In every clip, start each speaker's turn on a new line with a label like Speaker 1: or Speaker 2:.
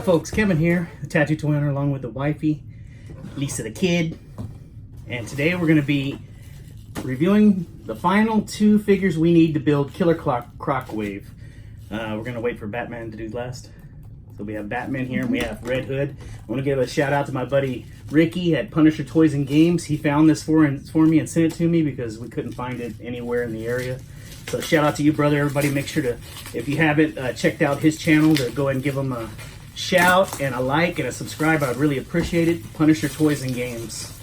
Speaker 1: folks, Kevin here, the tattoo toy owner, along with the wifey, Lisa the kid. And today we're going to be reviewing the final two figures we need to build Killer Croc Wave. We're going to wait for Batman to do last. So we have Batman here and we have Red Hood. I want to give a shout out to my buddy Ricky at Punisher Toys and Games. He found this for me and sent it to me because we couldn't find it anywhere in the area. So shout out to you, brother. Everybody make sure to, if you haven't checked out his channel, to go ahead and give him a shout and a like and a subscribe. I'd really appreciate it. Punisher Toys and Games.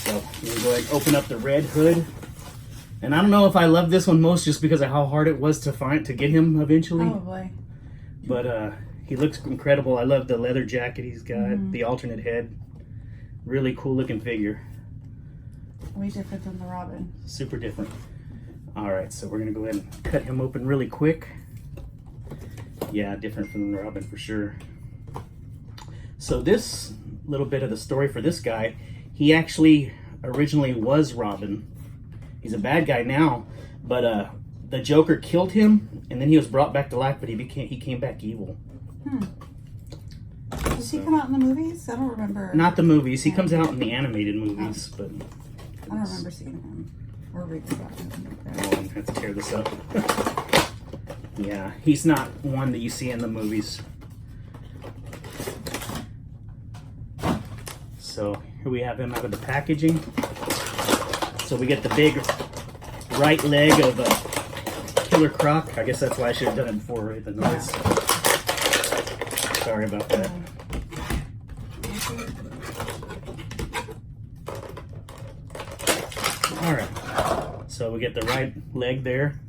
Speaker 1: So I'm going to go ahead and open up the Red Hood. And I don't know if I love this one most just because of how hard it was to get him eventually.
Speaker 2: Probably.
Speaker 1: But he looks incredible. I love the leather jacket he's got, the alternate head. Really cool looking figure.
Speaker 2: Way different than the Robin.
Speaker 1: Super different. Alright, so we're going to go ahead and cut him open really quick. Yeah, different from the Robin for sure. So this little bit of the story for this guy, he actually originally was Robin. He's a bad guy now, but the Joker killed him, and then he was brought back to life, but he came back evil.
Speaker 2: Does he come out in the movies? I don't remember.
Speaker 1: Not the movies. He comes out in the animated movies, but
Speaker 2: I don't remember seeing him or reading about him.
Speaker 1: oh, I have to tear this up. Yeah, he's not one that you see in the movies. So here we have him out of the packaging. So we get the big right leg of Killer Croc. I guess that's why I should have done it before, right? The noise. Sorry about that. Alright, so we get the right leg there.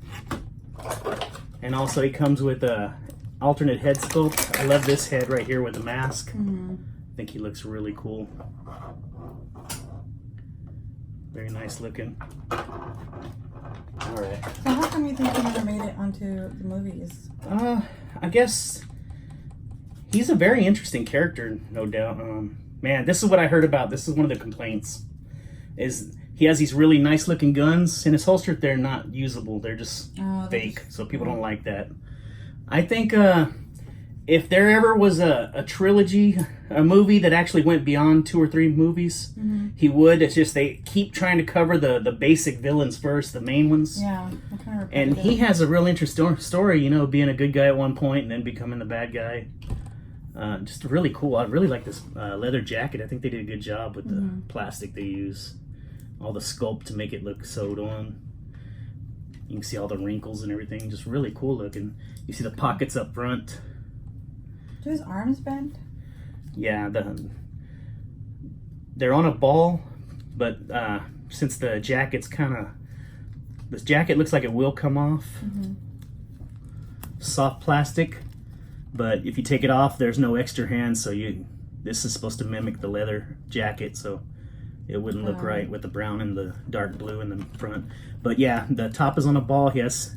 Speaker 1: And also he comes with a alternate head sculpt. I love this head right here with the mask. I think he looks really cool. Very nice looking. Alright.
Speaker 2: So how come you think he never made it onto the movies?
Speaker 1: I guess he's a very interesting character, no doubt. Man, this is what I heard about. This is one of the complaints. Is he has these really nice looking guns in his holster. They're not usable. They're just fake. So people don't like that. I think if there ever was a trilogy, a movie that actually went beyond 2 or 3 movies, he would. It's just they keep trying to cover the basic villains first, the main ones.
Speaker 2: Yeah.
Speaker 1: And he has a real interesting story, you know, being a good guy at one point and then becoming the bad guy. Just really cool. I really like this leather jacket. I think they did a good job with the plastic they use. All the sculpt to make it look sewed on. You can see all the wrinkles and everything. Just really cool looking. You see the pockets up front.
Speaker 2: Do his arms bend?
Speaker 1: Yeah, they're on a ball, but since the jacket's this jacket looks like it will come off. Soft plastic, but if you take it off, there's no extra hands, so this is supposed to mimic the leather jacket, so it wouldn't look right with the brown and the dark blue in the front. But yeah, the top is on a ball. He's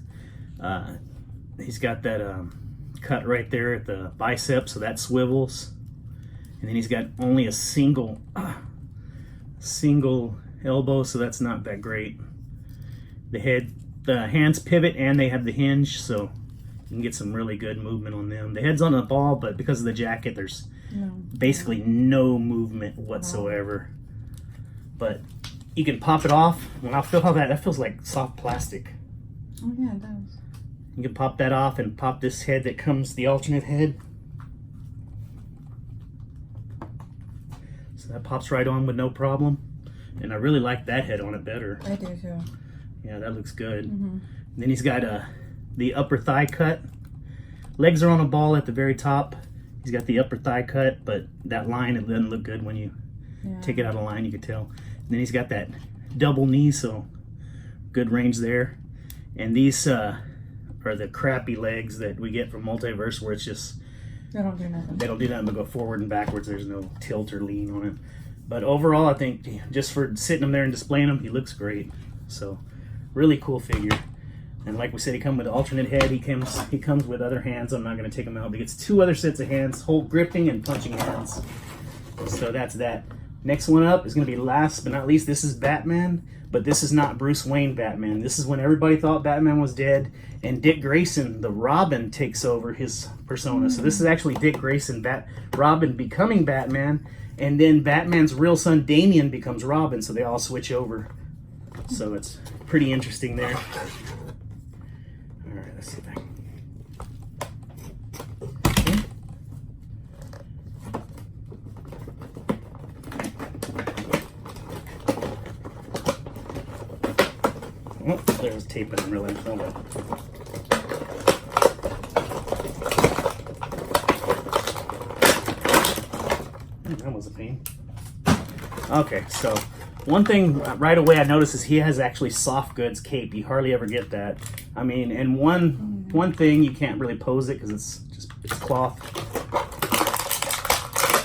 Speaker 1: got that cut right there at the bicep, so that swivels. And then he's got only a single elbow, so that's not that great. The hands pivot and they have the hinge, so you can get some really good movement on them. The head's on the ball, but because of the jacket, there's basically no movement whatsoever. But you can pop it off. When I feel how that feels like soft plastic.
Speaker 2: Oh yeah, it does.
Speaker 1: You can pop that off and pop this head that comes, the alternate head. So that pops right on with no problem. And I really like that head on it better.
Speaker 2: I do too.
Speaker 1: Yeah, that looks good. Then he's got the upper thigh cut. Legs are on a ball at the very top. He's got the upper thigh cut, but that line, it doesn't look good when you take it out of line, you can tell. And then he's got that double knee, so good range there. And these are the crappy legs that we get from Multiverse, where it's just
Speaker 2: they don't do nothing.
Speaker 1: They don't do nothing but go forward and backwards. There's no tilt or lean on it. But overall, I think just for sitting him there and displaying him, he looks great. So really cool figure. And like we said, he comes with an alternate head. He comes with other hands. I'm not going to take him out. But he gets 2 other sets of hands, hold gripping and punching hands. So that's that. Next one up is going to be last but not least. This is Batman, but this is not Bruce Wayne Batman. This is when everybody thought Batman was dead, and Dick Grayson, the Robin, takes over his persona. So this is actually Dick Grayson, Robin becoming Batman, and then Batman's real son Damian becomes Robin, so they all switch over. So it's pretty interesting there. All right, let's see if I can. Oh, there's tape in really. Hold on. That was a pain. Okay, so one thing right away I noticed is he has actually soft goods cape. You hardly ever get that. I mean, and one thing you can't really pose it because it's cloth.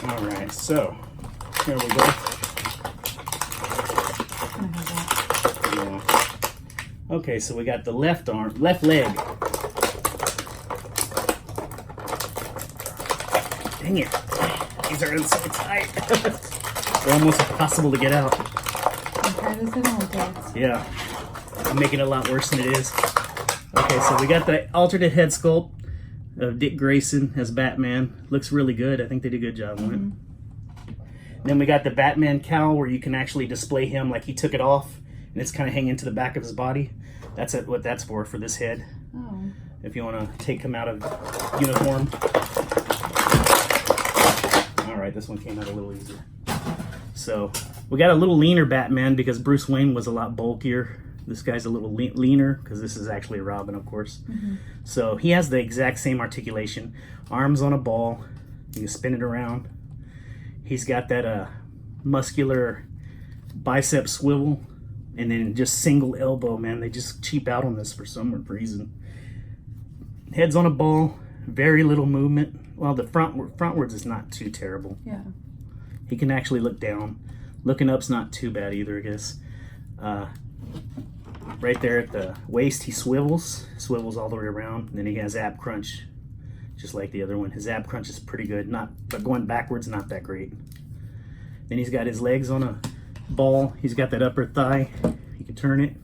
Speaker 1: All right, so here we go. Yeah. Okay, so we got the left leg. Dang it. These are so tight. They're almost impossible to get out. Yeah. I'm making it a lot worse than it is. Okay, so we got the alternate head sculpt of Dick Grayson as Batman. Looks really good. I think they did a good job on it. Then we got the Batman cowl where you can actually display him like he took it off and it's kind of hanging to the back of his body. That's what that's for this head. Oh. If you want to take him out of uniform. All right, this one came out a little easier. So we got a little leaner Batman because Bruce Wayne was a lot bulkier. This guy's a little leaner because this is actually Robin, of course. So he has the exact same articulation. Arms on a ball. You can spin it around. He's got that muscular bicep swivel. And then just single elbow, man. They just cheap out on this for some reason. Head's on a ball. Very little movement. Well, the frontwards is not too terrible.
Speaker 2: Yeah.
Speaker 1: He can actually look down. Looking up's not too bad either, I guess. Right there at the waist, he swivels all the way around. And then he has ab crunch, just like the other one. His ab crunch is pretty good, but going backwards, not that great. Then he's got his legs on a ball. He's got that upper thigh. You can turn it.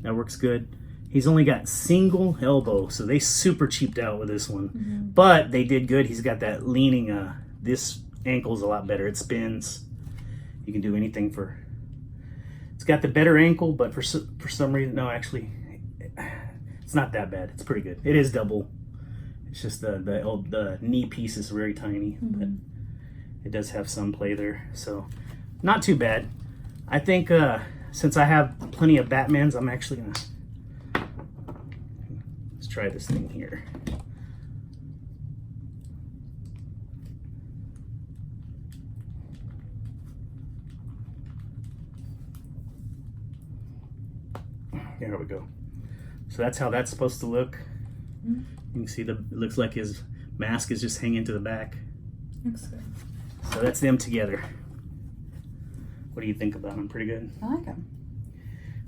Speaker 1: That works good. He's only got single elbow, so they super cheaped out with this one. But they did good. He's got that leaning. This ankle's a lot better. It spins. You can do anything for. It's got the better ankle, but for some reason, no, actually, it's not that bad. It's pretty good. It is double. It's just the knee piece is very tiny, but it does have some play there. So not too bad. I think since I have plenty of Batmans, I'm actually gonna let's try this thing here. There we go. So that's how that's supposed to look. You can see it looks like his mask is just hanging to the back.
Speaker 2: Looks good.
Speaker 1: So that's them together. What do you think about them? Pretty good?
Speaker 2: I like them.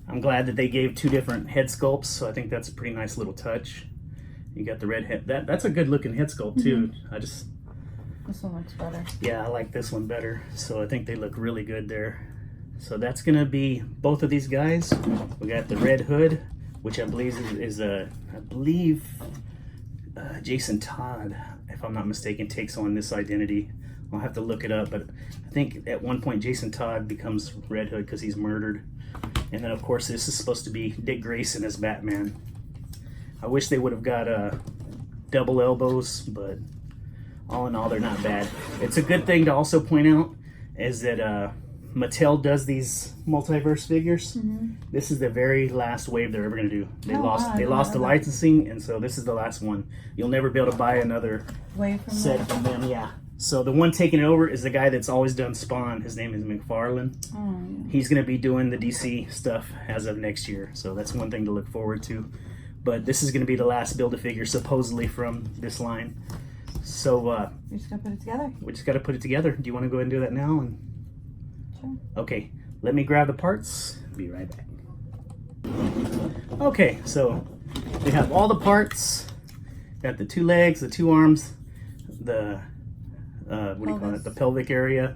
Speaker 1: I'm glad that they gave two different head sculpts, so I think that's a pretty nice little touch. You got the red head. That's a good looking head sculpt too. This
Speaker 2: one looks better.
Speaker 1: Yeah, I like this one better. So I think they look really good there. So that's gonna be both of these guys. We got the Red Hood, which I believe is Jason Todd, if I'm not mistaken, takes on this identity. I'll have to look it up, but I think at one point Jason Todd becomes Red Hood because he's murdered. And then of course this is supposed to be Dick Grayson as Batman. I wish they would have got double elbows, but all in all they're not bad. It's a good thing to also point out is that Mattel does these multiverse figures. This is the very last wave they're ever going to do. They lost the licensing, and so this is the last one. You'll never be able to buy another set from them. Yeah. So the one taking it over is the guy that's always done Spawn. His name is McFarlane.
Speaker 2: Oh, yeah.
Speaker 1: He's going to be doing the DC stuff as of next year. So that's one thing to look forward to. But this is going to be the last Build-A-Figure supposedly from this line. So
Speaker 2: we just got to put it together.
Speaker 1: We just got to put it together. Do you want to go ahead and do that now?
Speaker 2: Sure.
Speaker 1: Okay, let me grab the parts. Be right back. Okay, so we have all the parts. Got the two legs, the two arms, the what do you call it? The pelvic area,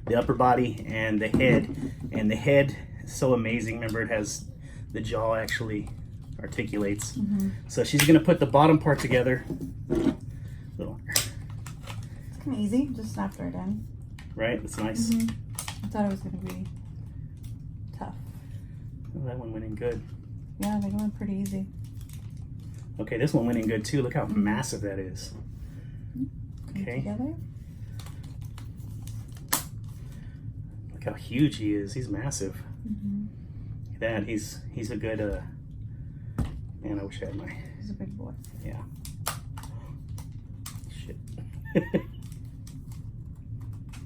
Speaker 1: the upper body and the head. And the head is so amazing. Remember, it has the jaw actually articulates. So she's gonna put the bottom part together. Little,
Speaker 2: It's kind of easy. Just snapped right in.
Speaker 1: right? That's nice.
Speaker 2: I thought it was gonna be tough.
Speaker 1: Oh, that one went in good.
Speaker 2: Yeah, they went pretty easy.
Speaker 1: Okay, this one went in good too. Look how massive that is.
Speaker 2: Come
Speaker 1: Okay.
Speaker 2: together.
Speaker 1: Look how huge he is. He's massive. Look at that. He's a good man, I wish I had my
Speaker 2: He's a big boy.
Speaker 1: yeah. Shit.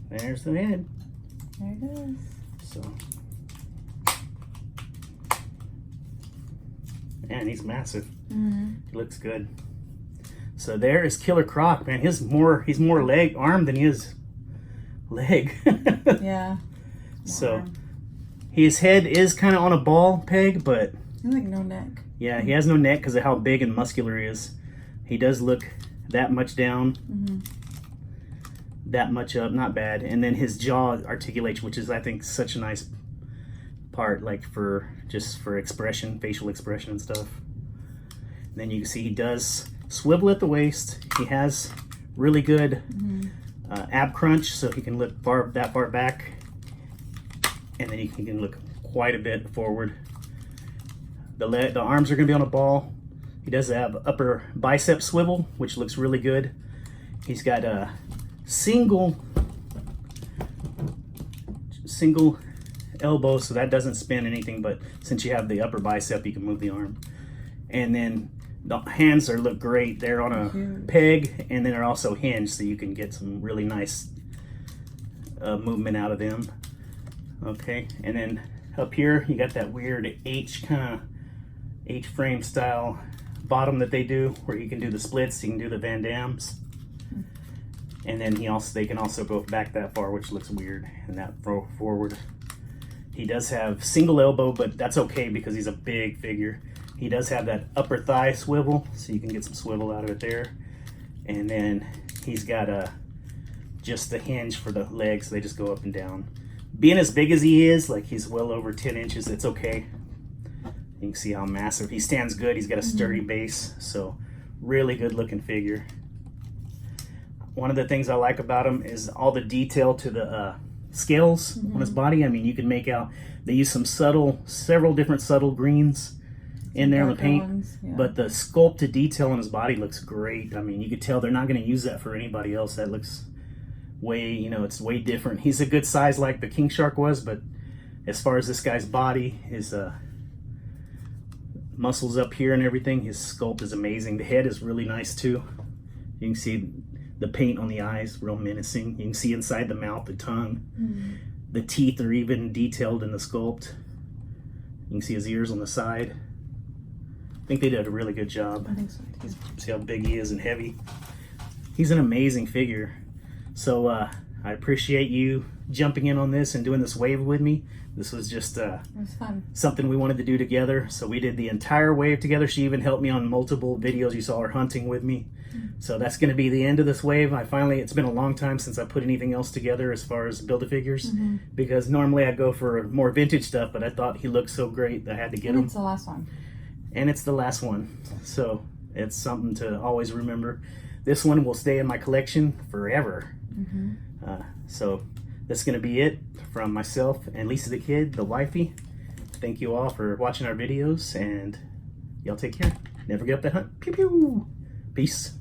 Speaker 1: There's the head.
Speaker 2: There it is.
Speaker 1: So man, he's massive. He looks good. So there is Killer Croc, man. He's more arm than he is leg.
Speaker 2: Yeah.
Speaker 1: So
Speaker 2: Arm.
Speaker 1: his head is kind of on a ball peg, but
Speaker 2: He's like no neck.
Speaker 1: yeah, he has no neck because of how big and muscular he is. He does look that much down, that much up, not bad. And then his jaw articulation, which is I think such a nice part, like for expression, facial expression and stuff. And then you can see he does swivel at the waist. He has really good ab crunch, so he can look that far back, and then he can look quite a bit forward. The arms are going to be on a ball. He does have upper bicep swivel, which looks really good. He's got a single elbow, so that doesn't spin anything, but since you have the upper bicep, you can move the arm. And then the hands look great. They're on a peg, and then they're also hinged, so you can get some really nice movement out of them. Okay, and then up here you got that weird H-frame style bottom that they do, where you can do the splits, you can do the Van Dams, and then they can also go back that far, which looks weird, and that forward. He does have single elbow, but that's okay because he's a big figure. He does have that upper thigh swivel, so you can get some swivel out of it there. And then he's got just the hinge for the legs, so they just go up and down. Being as big as he is, like he's well over 10 inches, it's okay. You can see how massive. He stands good. He's got a sturdy base, so really good looking figure. One of the things I like about him is all the detail to the scales on his body. I mean, you can make out, they use several different subtle greens in there on the paint, but the sculpted detail on his body looks great. I mean, you could tell they're not going to use that for anybody else. That looks way, it's way different. He's a good size like the King Shark was, but as far as this guy's body, his muscles up here and everything, his sculpt is amazing. The head is really nice too. You can see the paint on the eyes, real menacing. You can see inside the mouth, the tongue. The teeth are even detailed in the sculpt. You can see his ears on the side. I think they did a really good job.
Speaker 2: I think so.
Speaker 1: See how big he is and heavy. He's an amazing figure. So I appreciate you jumping in on this and doing this wave with me. This was just
Speaker 2: It was fun.
Speaker 1: something we wanted to do together. So we did the entire wave together. She even helped me on multiple videos. You saw her hunting with me. So that's going to be the end of this wave. It's been a long time since I put anything else together as far as Build-A-Figures, because normally I go for more vintage stuff, but I thought he looked so great that I had to get him.
Speaker 2: It's the last one.
Speaker 1: And it's the last one. So it's something to always remember. This one will stay in my collection forever. So that's going to be it from myself and Lisa the Kid, the wifey. Thank you all for watching our videos, and y'all take care. Never get up that hunt. Pew pew. Peace.